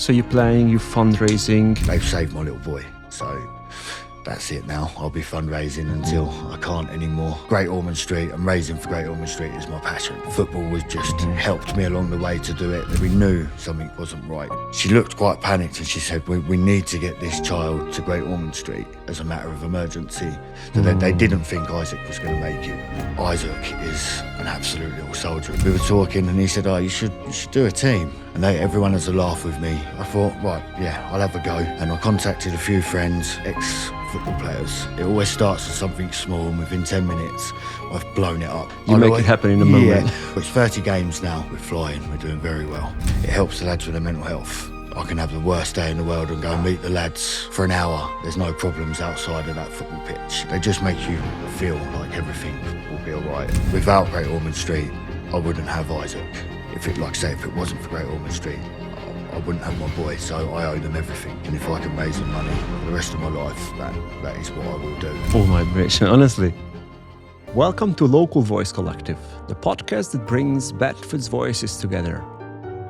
So you're playing, you're fundraising. They've saved my little boy, so that's it now. I'll be fundraising until I can't anymore. Great Ormond Street and raising for Great Ormond Street is my passion. Football was just helped me along the way to do it. We knew something wasn't right. She looked quite panicked and she said, we need to get this child to Great Ormond Street as a matter of emergency. So they didn't think Isaac was going to make it. Isaac is an absolute little soldier. We were talking and he said, you should do a team. And everyone has a laugh with me. I thought, right, yeah, I'll have a go. And I contacted a few friends, ex-football players. It always starts with something small and within 10 minutes, I've blown it up. You make it happen in a moment. Yeah, it's 30 games now. We're flying. We're doing very well. It helps the lads with their mental health. I can have the worst day in the world and go and meet the lads for an hour. There's no problems outside of that football pitch. They just make you feel like everything will be all right. Without Great Ormond Street, I wouldn't have Isaac. If it wasn't for Great Ormond Street, I wouldn't have my boy, so I owe them everything. And if I can raise them money for the rest of my life, that is what I will do. All my admiration, honestly. Welcome to Local Voice Collective, the podcast that brings Bedford's voices together.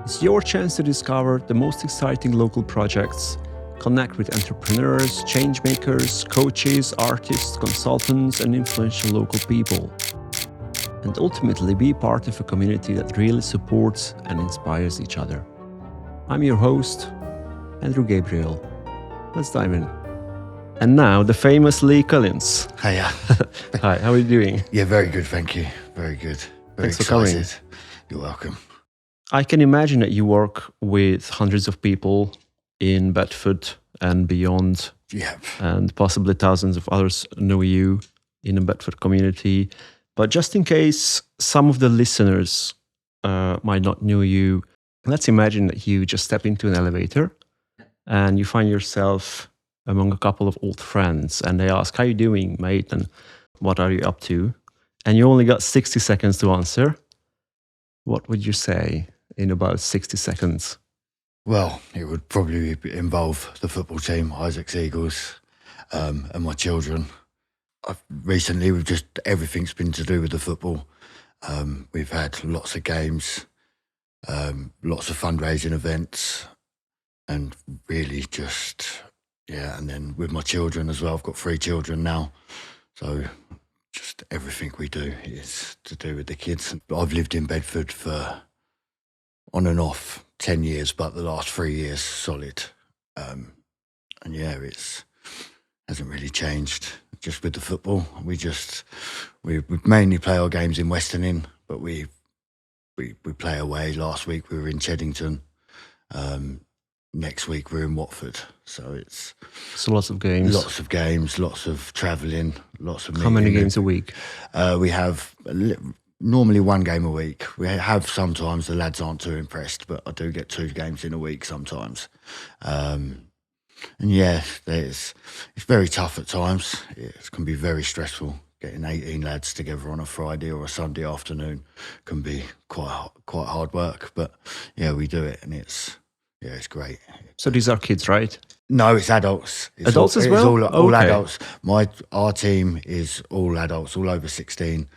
It's your chance to discover the most exciting local projects, connect with entrepreneurs, changemakers, coaches, artists, consultants, and influential local people, and ultimately be part of a community that really supports and inspires each other. I'm your host, Andrew Gabriel. Let's dive in. And now, the famous Lee Collins. Hiya. Hi, how are you doing? Yeah, very good, thank you. Very good. Very Thanks for excited. coming. You're welcome. I can imagine that you work with hundreds of people in Bedford and beyond, Yep. and possibly thousands of others know you in the Bedford community. But just in case some of the listeners might not know you, let's imagine that you just step into an elevator and you find yourself among a couple of old friends and they ask, how you doing, mate? And what are you up to? And you only got 60 seconds to answer. What would you say in about 60 seconds? Well, it would probably involve the football team, Isaac's Eagles, and my children. Recently, everything's been to do with the football. We've had lots of games, lots of fundraising events, and really and then with my children as well. I've got 3 children now, so just everything we do is to do with the kids. I've lived in Bedford for on and off 10 years, but the last 3 years solid. And yeah, it hasn't really changed. Just with the football, we mainly play our games in Western Inn, but we play away. Last week we were in Cheddington. Next week we're in Watford. So it's lots of games. Lots of travelling, lots of. How many games a week? We have normally 1 game a week. We have sometimes the lads aren't too impressed, but I do get 2 games in a week sometimes. And yeah, it's very tough at times. It can be very stressful. Getting 18 lads together on a Friday or a Sunday afternoon can be quite hard work. But yeah, we do it, and it's great. So these are kids, right? No, it's adults. Adults as well? It's all Okay. adults. Our team is all adults, all over 16.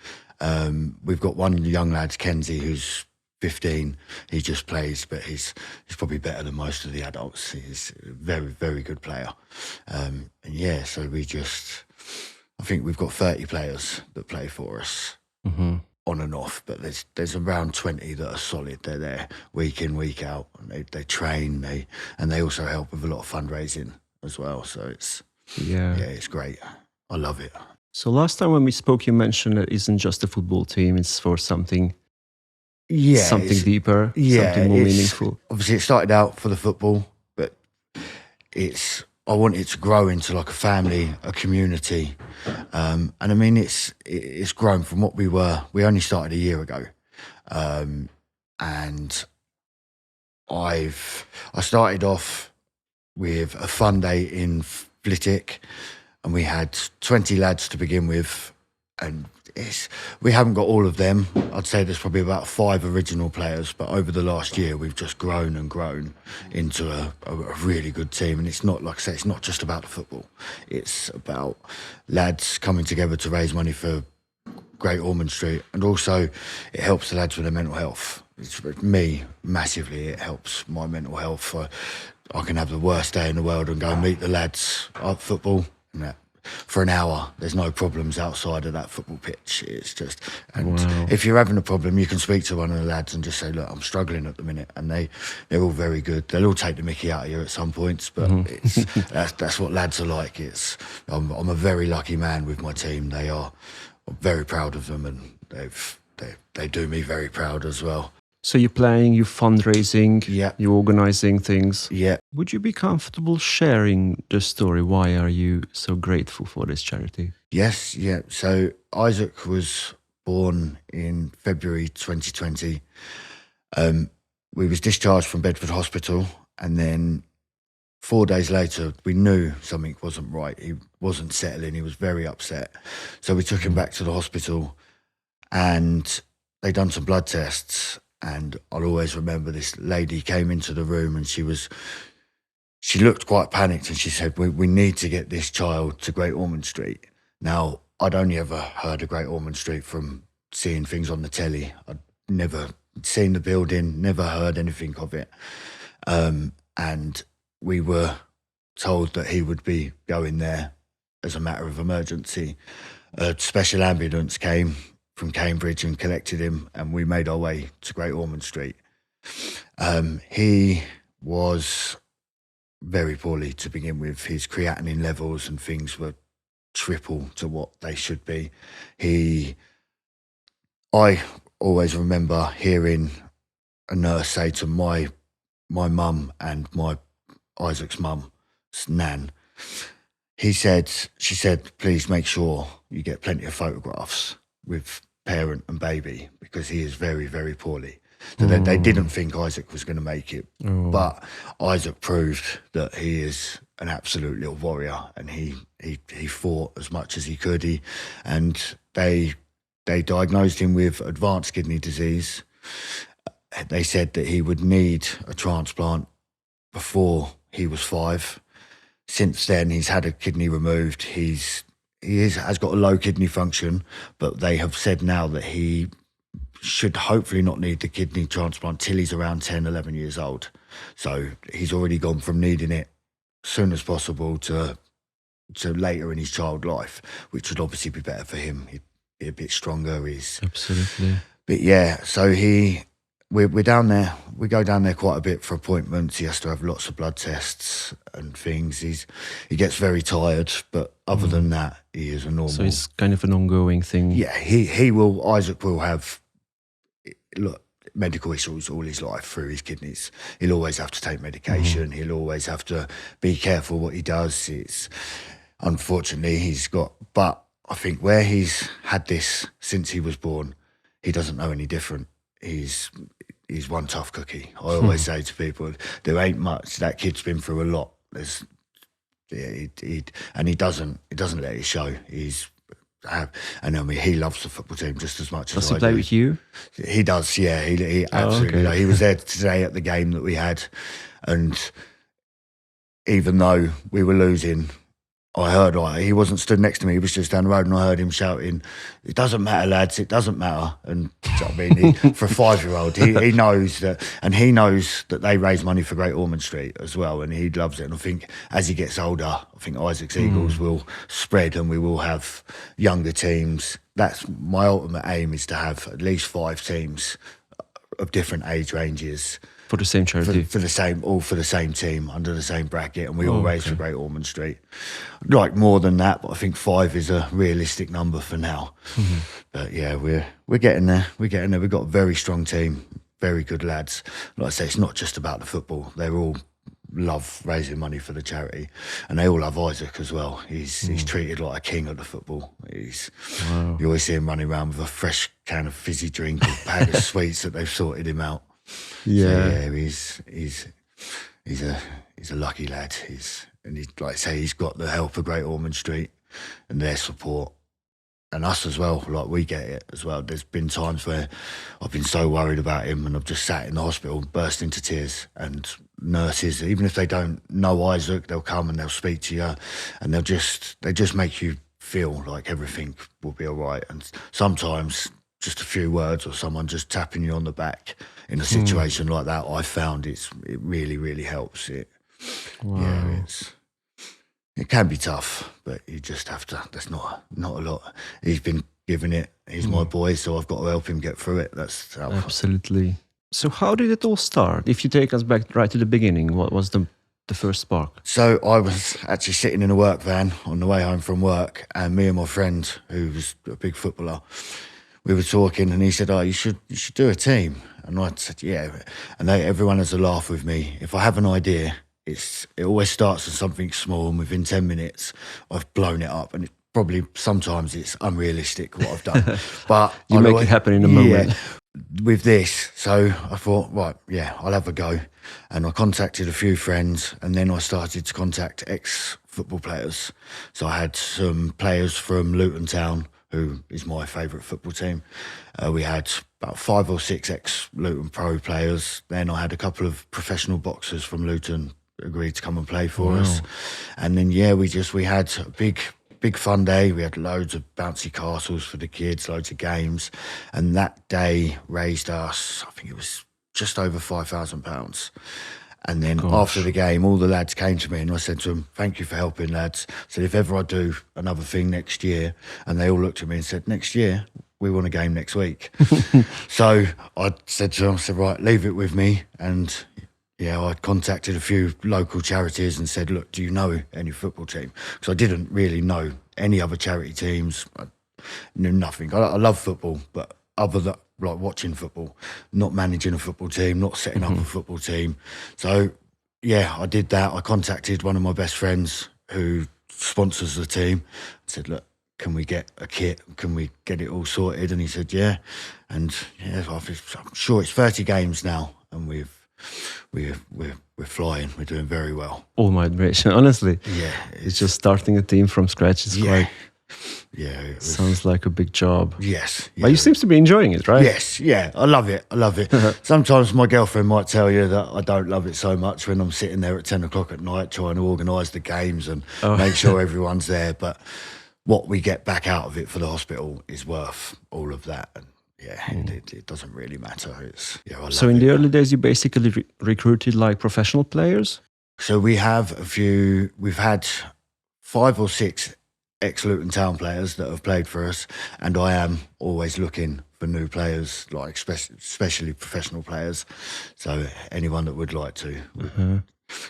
We've got one young lad, Kenzie, who's 15. He just plays, but he's probably better than most of the adults. He's a very, very good player. And yeah, so I think we've got 30 players that play for us on and off, but there's around 20 that are solid. They're there week in, week out, and they train, and they also help with a lot of fundraising as well. So it's great. I love it. So last time when we spoke, you mentioned it isn't just a football team, it's for something deeper, something more meaningful. Obviously, it started out for the football, but I want it to grow into like a family, a community. And I mean, it's grown from what we were. We only started a year ago. And I started off with a fun day in Flitwick, and we had 20 lads to begin with, and we haven't got all of them. I'd say there's probably about 5 original players, but over the last year we've just grown and grown into a really good team. And it's not, like I say, it's not just about the football. It's about lads coming together to raise money for Great Ormond Street, and also it helps the lads with their mental health. It's me massively. It helps my mental health. I can have the worst day in the world and go and meet the lads at football, and that for an hour there's no problems outside of that football pitch. It's just, and if you're having a problem, you can speak to one of the lads and just say, look, I'm struggling at the minute, and they're all very good. They'll all take the mickey out of you at some points, but it's, that's what lads are like. I'm a very lucky man with my team. I'm very proud of them, and they do me very proud as well. So you're playing, you're fundraising, you're organizing things. Yeah. Would you be comfortable sharing the story? Why are you so grateful for this charity? Yes, yeah. So Isaac was born in February 2020. We was discharged from Bedford Hospital, and then 4 days later, we knew something wasn't right. He wasn't settling. He was very upset. So we took him back to the hospital, and they done some blood tests. And I'll always remember this lady came into the room, and she looked quite panicked, and she said, we need to get this child to Great Ormond Street. Now, I'd only ever heard of Great Ormond Street from seeing things on the telly. I'd never seen the building, never heard anything of it. And we were told that he would be going there as a matter of emergency. A special ambulance came from Cambridge and collected him, and we made our way to Great Ormond Street. He was very poorly to begin with. His creatinine levels and things were triple to what they should be. I always remember hearing a nurse say to my mum and my Isaac's mum, Nan, she said, please make sure you get plenty of photographs with parent and baby, because he is very, very poorly. So they didn't think Isaac was going to make it. But Isaac proved that he is an absolute little warrior, and he fought as much as he could. And they diagnosed him with advanced kidney disease. They said that he would need a transplant before he was 5. Since then, he's had a kidney removed. He has got a low kidney function, but they have said now that he should hopefully not need the kidney transplant till he's around 10, 11 years old. So he's already gone from needing it as soon as possible to later in his child life, which would obviously be better for him. He'd be a bit stronger. Absolutely. But yeah, so we're down there. We go down there quite a bit for appointments. He has to have lots of blood tests and things. He gets very tired, but other than that, he is a normal. So it's kind of an ongoing thing. Yeah, Isaac will have medical issues all his life through his kidneys. He'll always have to take medication. He'll always have to be careful what he does. Unfortunately, but I think where he's had this since he was born, he doesn't know any different. He's one tough cookie. I always say to people, there ain't much. That kid's been through a lot. And he doesn't let it show. And I mean, he loves the football team just as much as I do. Does he play with you? He does, yeah. He absolutely does. He was there today at the game that we had, and even though we were losing, I heard he wasn't stood next to me. He was just down the road, and I heard him shouting, "It doesn't matter, lads. It doesn't matter." And I mean, for a 5-year-old, he knows that, and he knows that they raise money for Great Ormond Street as well, and he loves it. And I think as he gets older, I think Isaac's Eagles will spread, and we will have younger teams. That's my ultimate aim, is to have at least 5 teams of different age ranges. For the same charity? For the same team, under the same bracket, and we all raise for Great Ormond Street. I'd like more than that, but I think 5 is a realistic number for now. But yeah, we're getting there. We're getting there. We've got a very strong team, very good lads. Like I say, it's not just about the football. They all love raising money for the charity, and they all love Isaac as well. He's treated like a king of the football. You always see him running around with a fresh can of fizzy drink, a bag of sweets that they've sorted him out. Yeah, so yeah, he's a lucky lad. Like I say, he's got the help of Great Ormond Street and their support, and us as well. Like, we get it as well. There's been times where I've been so worried about him, and I've just sat in the hospital and burst into tears. And nurses, even if they don't know Isaac, they'll come and they'll speak to you, and they just make you feel like everything will be all right. And sometimes just a few words or someone just tapping you on the back in a situation like that, I found it really, really helps. Wow. It can be tough, but you just have to. That's not a lot. He's been given it. He's my boy, so I've got to help him get through it. That's how. Absolutely. So how did it all start? If you take us back right to the beginning, what was the first spark? So I was actually sitting in a work van on the way home from work, and me and my friend, who was a big footballer, we were talking, and he said, "Oh, you should do a team." And I said, "Yeah." And everyone has a laugh with me. If I have an idea, it always starts with something small, and within 10 minutes, I've blown it up. And probably sometimes it's unrealistic what I've done, but You make it happen in a moment. Yeah, with this, so I thought, right, yeah, I'll have a go. And I contacted a few friends, and then I started to contact ex-football players. So I had some players from Luton Town, who is my favourite football team. We had about 5 or 6 ex-Luton Pro players. Then I had a couple of professional boxers from Luton agreed to come and play for us. And then, yeah, we had a big fun day. We had loads of bouncy castles for the kids, loads of games. And that day raised us, I think it was just over £5,000. And then after the game, all the lads came to me and I said to them, "Thank you for helping, lads." I said, "If ever I do another thing next year," and they all looked at me and said, "Next year, we want a game next week." So I said to them, I said, "Right, leave it with me." And yeah, I contacted a few local charities and said, "Look, do you know any football team?" Because I didn't really know any other charity teams. I knew nothing. I love football, but other than like watching football, not managing a football team, not setting up a football team. So yeah, I did that. I contacted one of my best friends who sponsors the team. I said, "Look, can we get a kit? Can we get it all sorted?" And he said, "Yeah." And yeah, I'm sure it's 30 games now, and we're flying. We're doing very well. All my admiration, honestly. Yeah, It's just starting a team from scratch. It's quite, it was- sounds like a big job. yes. But you seem to be enjoying it, right? Yes, yeah, I love it. Sometimes my girlfriend might tell you that I don't love it so much when I'm sitting there at 10 o'clock at night trying to organise the games and make sure everyone's there. But what we get back out of it for the hospital is worth all of that. And yeah, it doesn't really matter. I love So in it. the early days, you basically recruited like professional players? So we've had 5 or 6 ex-Luton Town players that have played for us, and I am always looking for new players, like especially professional players. So anyone that would like to,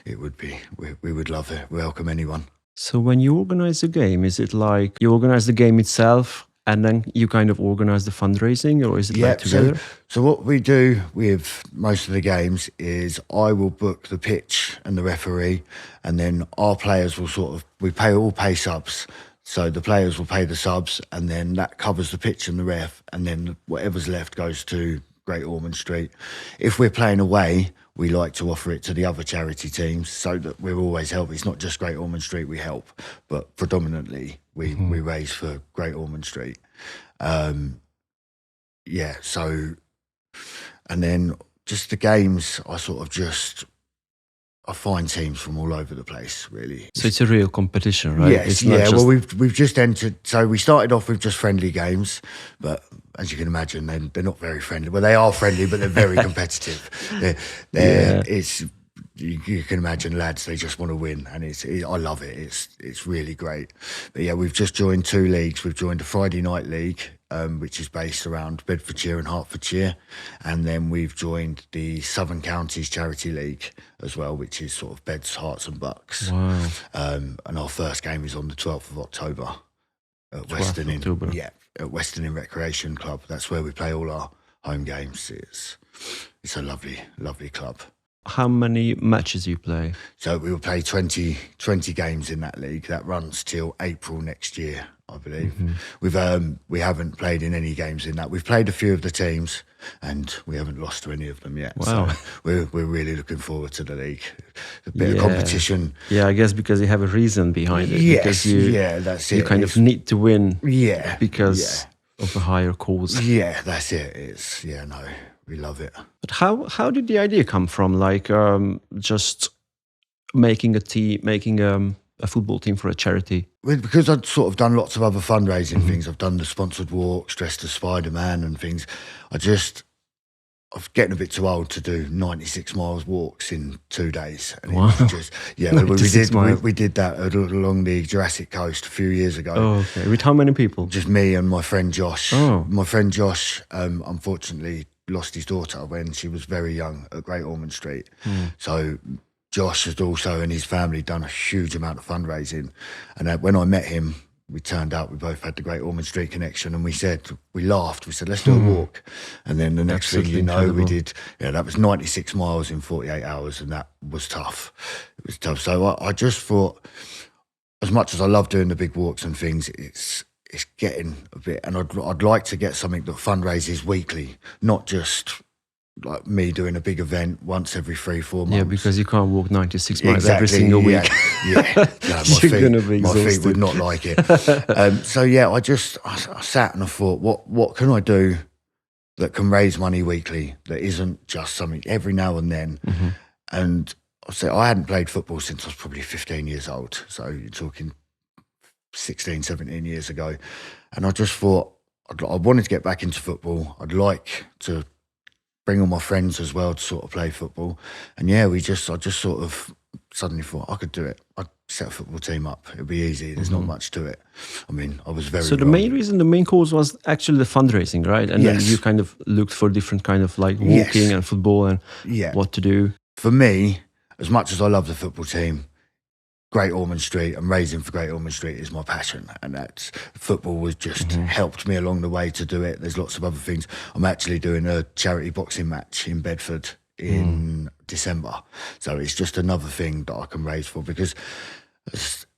it would be, we would love it, welcome anyone. So when you organize a game, is it like you organize the game itself and then you kind of organize the fundraising, or is it like together? So what we do with most of the games is I will book the pitch and the referee, and then our players will all pay subs. So the players will pay the subs, and then that covers the pitch and the ref, and then whatever's left goes to Great Ormond Street. If we're playing away, we like to offer it to the other charity teams so that we're always helping. It's not just Great Ormond Street we help, but predominantly we raise for Great Ormond Street. So, and then just the games, I find teams from all over the place, really. So it's a real competition, right? Yes, It's not just... Well, we've just entered. So we started off with just friendly games, but as you can imagine, they're not very friendly. Well, they are friendly, but they're very competitive. It's you can imagine, lads. They just want to win, and I love it. It's really great. But yeah, we've just joined 2 leagues. We've joined a Friday night league, which is based around Bedfordshire and Hertfordshire, and then we've joined the Southern Counties Charity League as well, which is sort of Beds, Hearts and Bucks. Wow. And our first game is on the 12th of October at 12th October. at Western Inn Recreation Club. That's where we play all our home games. It's a lovely, lovely club. How many matches you play? So we will play 20 games in that league. That runs till April next year, I believe. We haven't played in any games in that. We've played a few of the teams, and we haven't lost to any of them yet. Wow. So we're really looking forward to the league. A bit of competition. Yeah, I guess because you have a reason behind it. Yes, because that's it. You kind of need to win. Yeah, Because of a higher cause. Yeah, that's it. We love it. But how did the idea come from? Like just making a a football team for a charity? Because I'd sort of done lots of other fundraising things. I've done the sponsored walks, dressed as Spider-Man and things. I was getting a bit too old to do 96 miles walks in 2 days. And Wow. it was just, yeah, 96 miles. we did that along the Jurassic Coast a few years ago. Oh, okay. With how many people? Just me and my friend Josh. Oh. My friend Josh, unfortunately, lost his daughter when she was very young at Great Ormond Street. So Josh has also, and his family, done a huge amount of fundraising. And when I met him, we turned out we both had the Great Ormond Street connection, and we laughed, we said, let's do a walk. And then the next thing you know, we did, that was 96 miles in 48 hours, and that was tough. It was tough. So I just thought, as much as I love doing the big walks and things, it's getting a bit, and I'd like to get something that fundraises weekly, not just like me doing a big event once every 3-4 months. Yeah, because you can't walk 96 miles every single week. Yeah. No, You're gonna be my feet exhausted. would not like it. So yeah, I sat and I thought, what can I do that can raise money weekly, that isn't just something every now and then. And I hadn't played football since I was probably 15 years old. So you're talking 16, 17 years ago. And I just thought, I wanted to get back into football. I'd like to bring all my friends as well to sort of play football. And yeah, I just sort of suddenly thought I could do it. I'd set a football team up. It'd be easy. There's not much to it. I mean, I was very So the wrong. main cause was actually the fundraising, right? And then Yes. you kind of looked for different kind of like walking Yes. and football and Yeah. what to do. For me, as much as I love the football team, Great Ormond Street and raising for Great Ormond Street is my passion, and that's football was just helped me along the way to do it. There's lots of other things. I'm actually doing a charity boxing match in Bedford in December, so it's just another thing that I can raise for, because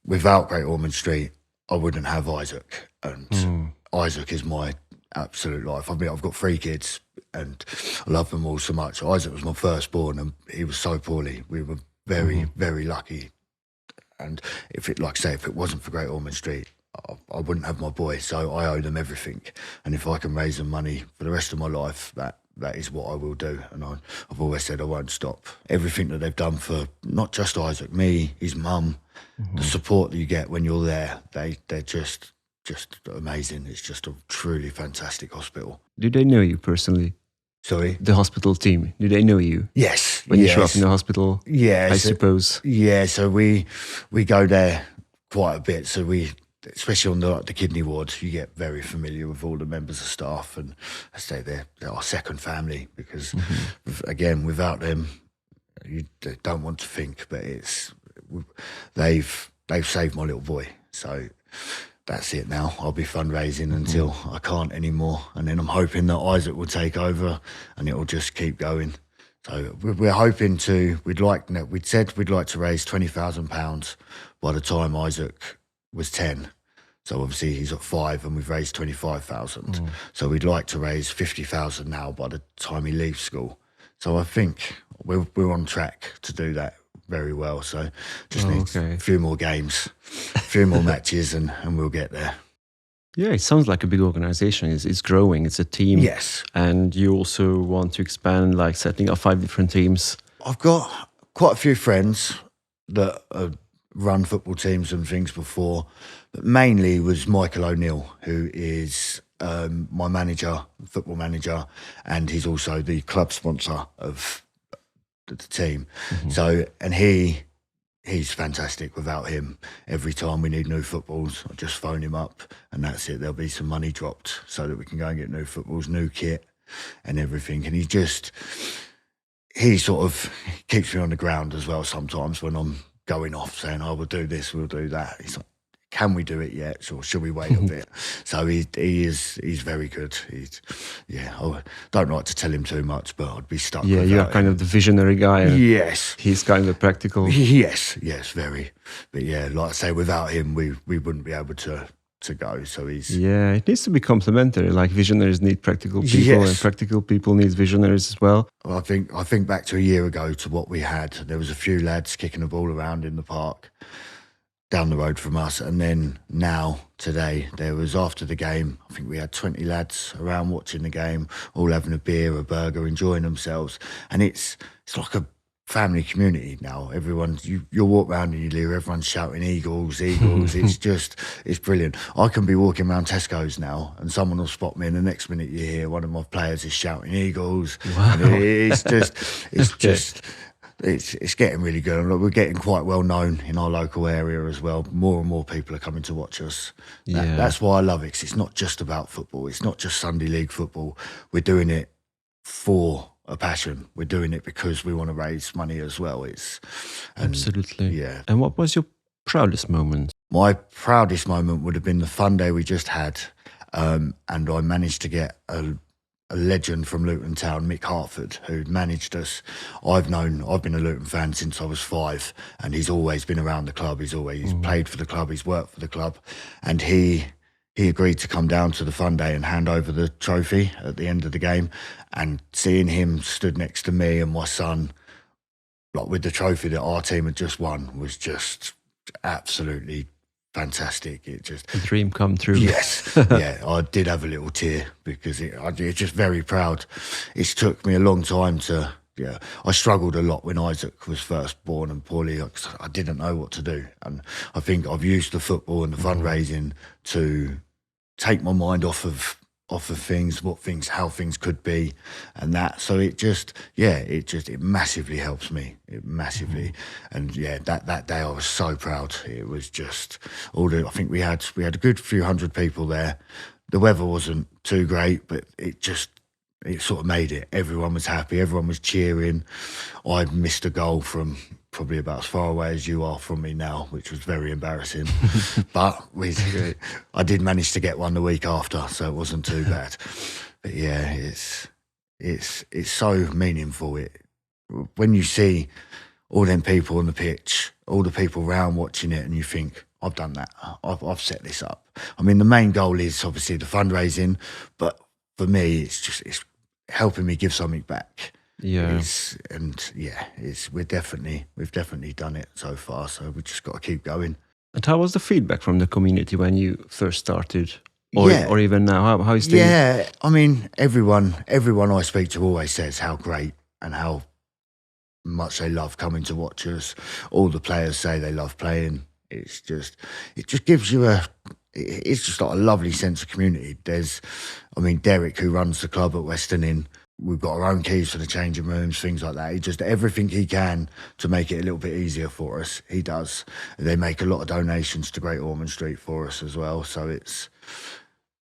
without Great Ormond Street, I wouldn't have Isaac, and Isaac is my absolute life. I mean, I've got 3 kids and I love them all so much. Isaac was my firstborn, and he was so poorly. We were very, very lucky. And if it wasn't for Great Ormond Street, I wouldn't have my boy. So I owe them everything. And if I can raise them money for the rest of my life, that is what I will do. And I've always said I won't stop. Everything that they've done for not just Isaac, me, his mum, the support that you get when you're there, they're just amazing. It's just a truly fantastic hospital. Do they know you personally? Sorry? The hospital team, do they know you? Yes. When you show up in the hospital, Yes. I suppose. Yeah, so we go there quite a bit. So especially on the kidney ward, you get very familiar with all the members of staff, and I say they're our second family, because again, without them, you don't want to think, but they've saved my little boy. So that's it now. I'll be fundraising until I can't anymore, and then I'm hoping that Isaac will take over, and it will just keep going. So we're hoping we'd said we'd like to raise £20,000 by the time Isaac was 10. So obviously he's at 5 and we've raised 25,000. So we'd like to raise 50,000 now by the time he leaves school. So I think we're on track to do that very well. So just need a few more games, a few more matches, and we'll get there. Yeah, it sounds like a big organization. It's growing. It's a team. Yes. And you also want to expand, like setting up 5 different teams. I've got quite a few friends that run football teams and things before, but mainly was Michael O'Neill, who is my manager, football manager, and he's also the club sponsor of the team. So, and he's fantastic. Without him, every time we need new footballs, I just phone him up and that's it. There'll be some money dropped so that we can go and get new footballs, new kit and everything. And he sort of keeps me on the ground as well sometimes when I'm going off saying, oh, we'll do this, we'll do that. He's like, can we do it yet, or should we wait a bit? So he's very good. I don't like to tell him too much, but I'd be stuck. Yeah, you're kind of the visionary guy. And yes, he's kind of practical. Yes, very. But yeah, like I say, without him, we wouldn't be able to go. So Yeah, it needs to be complementary. Like visionaries need practical people, and practical people need visionaries as well. I think back to a year ago to what we had. There was a few lads kicking a ball around in the park down the road from us, and then now today there was, after the game, I think we had 20 lads around watching the game, all having a beer, a burger, enjoying themselves, and it's like family community now. You'll walk around and you hear everyone's shouting Eagles, Eagles. It's brilliant. I can be walking around Tesco's now and someone will spot me and the next minute you hear one of my players is shouting Eagles. Wow. And it's getting really good. And we're getting quite well known in our local area as well. More and more people are coming to watch us. That's why I love it, 'cause it's not just about football. It's not just Sunday League football. We're doing it for a passion. We're doing it because we want to raise money as well. Absolutely. Yeah. And what was your proudest moment? My proudest moment would have been the fun day we just had, and I managed to get a legend from Luton Town, Mick Hartford, who managed us. I've been a Luton fan since I was 5, and he's always been around the club. He's played for the club, he's worked for the club, and he agreed to come down to the fun day and hand over the trophy at the end of the game. And seeing him stood next to me and my son, like with the trophy that our team had just won, was just absolutely fantastic. It just A dream come true. Yes, yeah, I did have a little tear because it's just very proud. It's took me a long time to. Yeah, I struggled a lot when Isaac was first born and poorly. I didn't know what to do, and I think I've used the football and the fundraising to take my mind off of things, how things could be, and that. So it massively helps me. It massively, and yeah, that day I was so proud. It was just I think we had a good few hundred people there. The weather wasn't too great, but it sort of made it. Everyone was happy. Everyone was cheering. I missed a goal from probably about as far away as you are from me now, which was very embarrassing. But I did manage to get one the week after, so it wasn't too bad. But yeah, it's so meaningful. When you see all them people on the pitch, all the people around watching it, and you think, I've done that. I've set this up. I mean, the main goal is obviously the fundraising, but for me, it's helping me give something back. Yeah. We've definitely done it so far. So we just got to keep going. And how was the feedback from the community when you first started, or even now? How is the? Yeah, I mean, everyone I speak to always says how great and how much they love coming to watch us. All the players say they love playing. It just gives you it's just like a lovely sense of community. Derek, who runs the club at Western Inn, we've got our own keys for the changing rooms, things like that. He just, everything he can to make it a little bit easier for us, he does. They make a lot of donations to Great Ormond Street for us as well. So it's,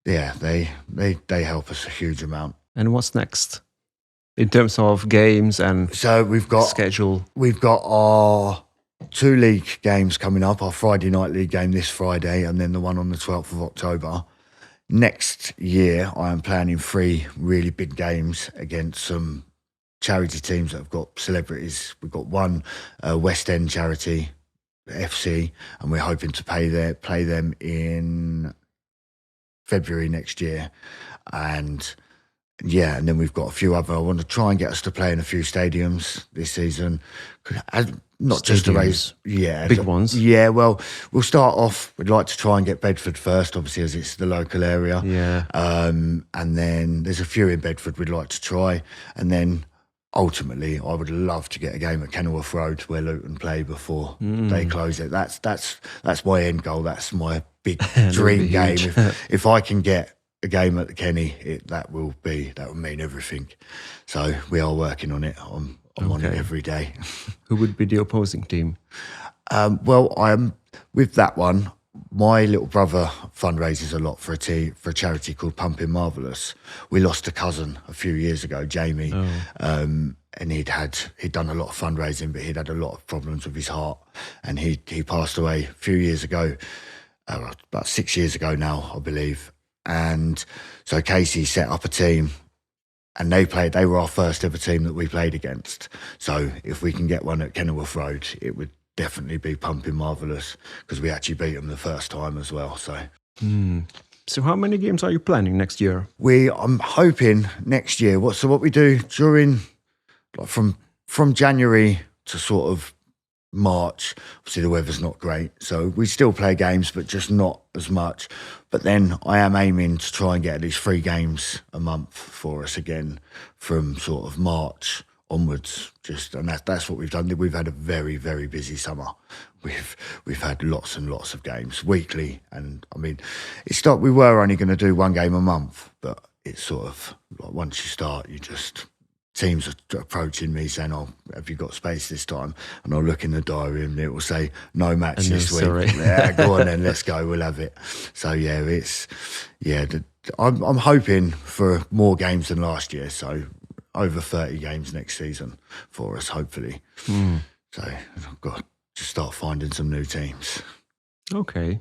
yeah, they help us a huge amount. And what's next in terms of games and so we've got schedule? We've got our 2 league games coming up, our Friday night league game this Friday, and then the one on the 12th of October. Next year, I am planning 3 really big games against some charity teams that have got celebrities. We've got one West End charity, FC, and we're hoping to play them in February next year. And yeah, and then we've got a few other. I want to try and get us to play in a few stadiums this season. Not just to raise, big ones. Yeah, well, we'll start off. We'd like to try and get Bedford first, obviously, as it's the local area. Yeah. And then there's a few in Bedford we'd like to try. And then ultimately, I would love to get a game at Kenilworth Road where Luton play before they close it. That's my end goal. That's my big dream game. If I can get a game at the Kenny, that will mean everything. So we are working on it. I'm on it every day. Who would be the opposing team? Well, I'm with that one. My little brother fundraises a lot for a charity called Pumping Marvellous. We lost a cousin a few years ago, Jamie, and he'd done a lot of fundraising, but he'd had a lot of problems with his heart, and he passed away a few years ago, about 6 years ago now, I believe. And so Casey set up a team, and they were our first ever team that we played against. So if we can get one at Kenilworth Road, it would definitely be Pumping Marvellous, because we actually beat them the first time as well. So how many games are you planning next year? I'm hoping next year. What we do during, like from January to sort of March, obviously the weather's not great, so we still play games, but just not as much. But then I am aiming to try and get at least 3 games a month for us again from sort of March onwards. And that's what we've done. We've had a very, very busy summer. We've had lots and lots of games weekly, and I mean, we were only going to do one game a month, but it's sort of like once you start, teams are approaching me saying, "Oh, have you got space this time?" And I'll look in the diary and it will say, "No match this week." Sorry. Yeah, go on then, let's go. We'll have it. So I'm hoping for more games than last year. So over 30 games next season for us, hopefully. So I've got to start finding some new teams. Okay.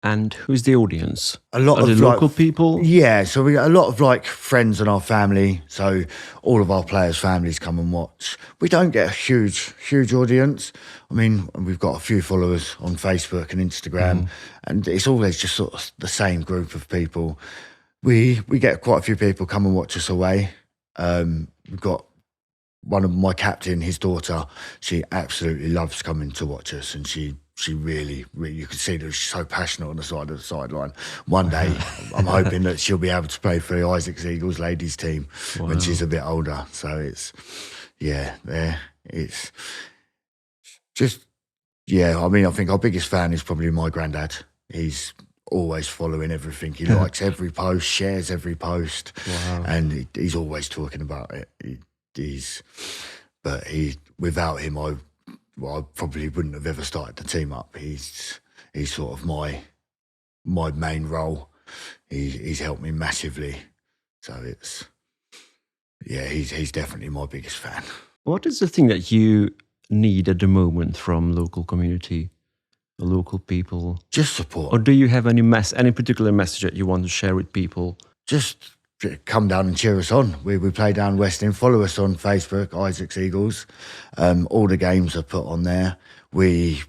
And who's the audience? A lot Are of the local people? Yeah, so we got a lot of like friends in our family. So all of our players' families come and watch. We don't get a huge audience. I mean, we've got a few followers on Facebook and Instagram, and it's always just sort of the same group of people. We get quite a few people come and watch us away. We've got one of my captain, his daughter. She absolutely loves coming to watch us, and she really, you can see that she's so passionate on the side of the sideline. One day, I'm hoping that she'll be able to play for the Isaacs Eagles ladies team when she's a bit older. So it's just, I mean, I think our biggest fan is probably my granddad. He's always following everything. He likes every post, shares every post, and he's always talking about it. Without him, I probably wouldn't have ever started the team up. He's sort of my main role. He's helped me massively. So he's definitely my biggest fan. What is the thing that you need at the moment from local community, the local people? Just support. Or do you have any particular message that you want to share with people? Just come down and cheer us on. We play down Weston. Follow us on Facebook, Isaacs Eagles. All the games are put on there. Like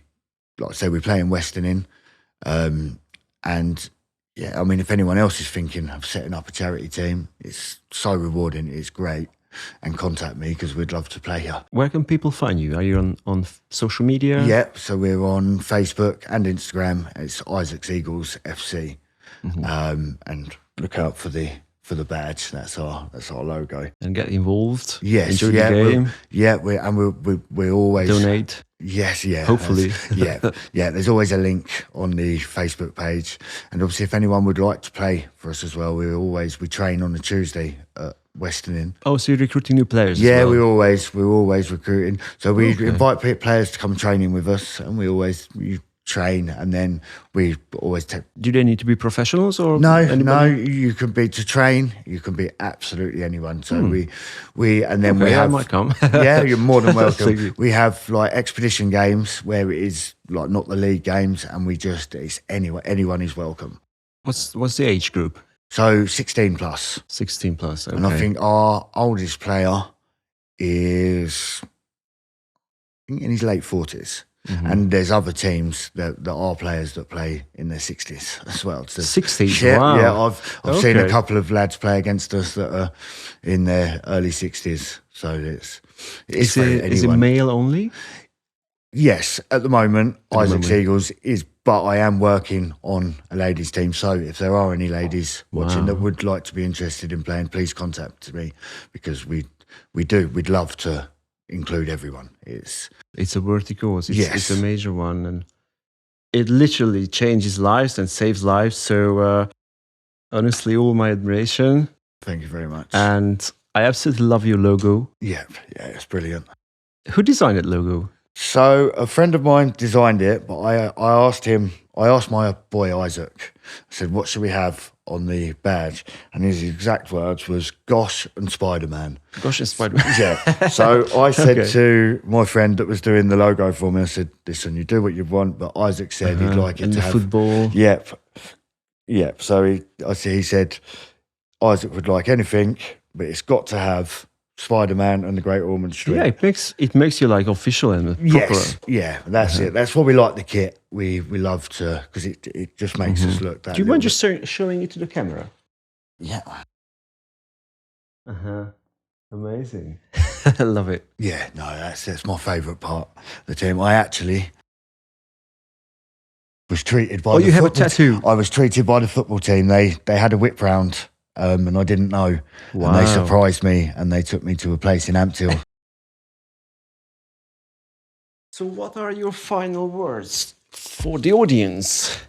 I say, we play in Weston. And yeah, I mean, if anyone else is thinking of setting up a charity team, it's so rewarding. It's great. And contact me because we'd love to play here. Where can people find you? Are you on social media? Yeah, so we're on Facebook and Instagram. It's Isaacs Eagles FC. And look out for the badge. That's our logo. And get involved. Yes, enjoy the game. We're always donate. Yes, yeah. Hopefully. Yeah. There's always a link on the Facebook page, and obviously, if anyone would like to play for us as well, we train on a Tuesday at Weston Inn. Oh, so you're recruiting new players? Yeah, as well? we're always recruiting. So we invite players to come training with us, and you train, and then we always take. Do they need to be professionals or No, anybody? you can be to train. You can be absolutely anyone. So we have. I might come. Yeah, you're more than welcome. Thank you. We have like expedition games where it is like not the league games, and it's anyone is welcome. What's the age group? So 16 plus. 16 plus. Okay. And I think our oldest player is in his late 40s. And there's other teams that are players that play in their 60s as well. So 60s? Yeah, Wow. yeah. I've seen a Okay. couple of lads play against us that are in their early 60s. So it's Is for it anyone. male only? Yes, at the moment, the Isaacs moment. Eagles is, but I am working on a ladies' team. So if there are any ladies watching that would like to be interested in playing, please contact me because we'd love to include everyone. It's a worthy cause. Yes. It's a major one, and it literally changes lives and saves lives. So honestly, all my admiration, Thank you very much. and I absolutely love your logo. Yeah, it's brilliant. Who designed that logo? So a friend of mine designed it, but I asked my boy Isaac, I said, what should we have on the badge? And his exact words was Gosh and Spider-Man. Gosh, it's Spider-Man. Yeah. So I said Okay. to my friend that was doing the logo for me, I said, listen, you do what you want, but Isaac said he'd like it and to the have football. Yep. So he said Isaac would like anything, but it's got to have Spider-Man and the Great Ormond Street. Yeah, it makes you like official and proper. Yes, yeah, that's it. That's why we like the kit. We love to, because it just makes us look that. Do you mind little just showing it to the camera? bit- Yeah, Amazing. I love it. yeah. No, that's my favourite part of the team. I actually was treated by. Oh, the you have a football tattoo? I was treated by the football team. They had a whip round and I didn't know. Wow. And they surprised me, and they took me to a place in Ampthill. So what are your final words for the audience?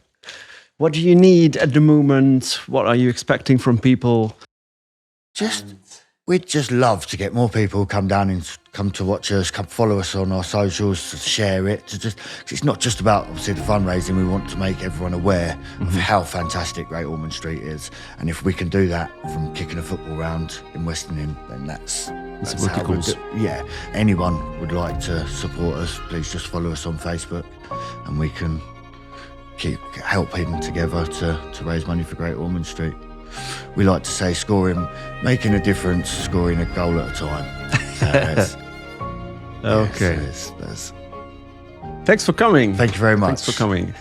What do you need at the moment? What are you expecting from people? We'd just love to get more people come down and come to watch us, come follow us on our socials, to share it. Cause it's not just about obviously the fundraising. We want to make everyone aware of how fantastic Great Ormond Street is, and if we can do that from kicking a football round in Western Inn, then that's what how the we goals. Yeah, anyone would like to support us, please just follow us on Facebook, and we can keep helping together to raise money for Great Ormond Street. We like to say making a difference, scoring a goal at a time. Okay. Yes. Thanks for coming. Thank you very much. Thanks for coming.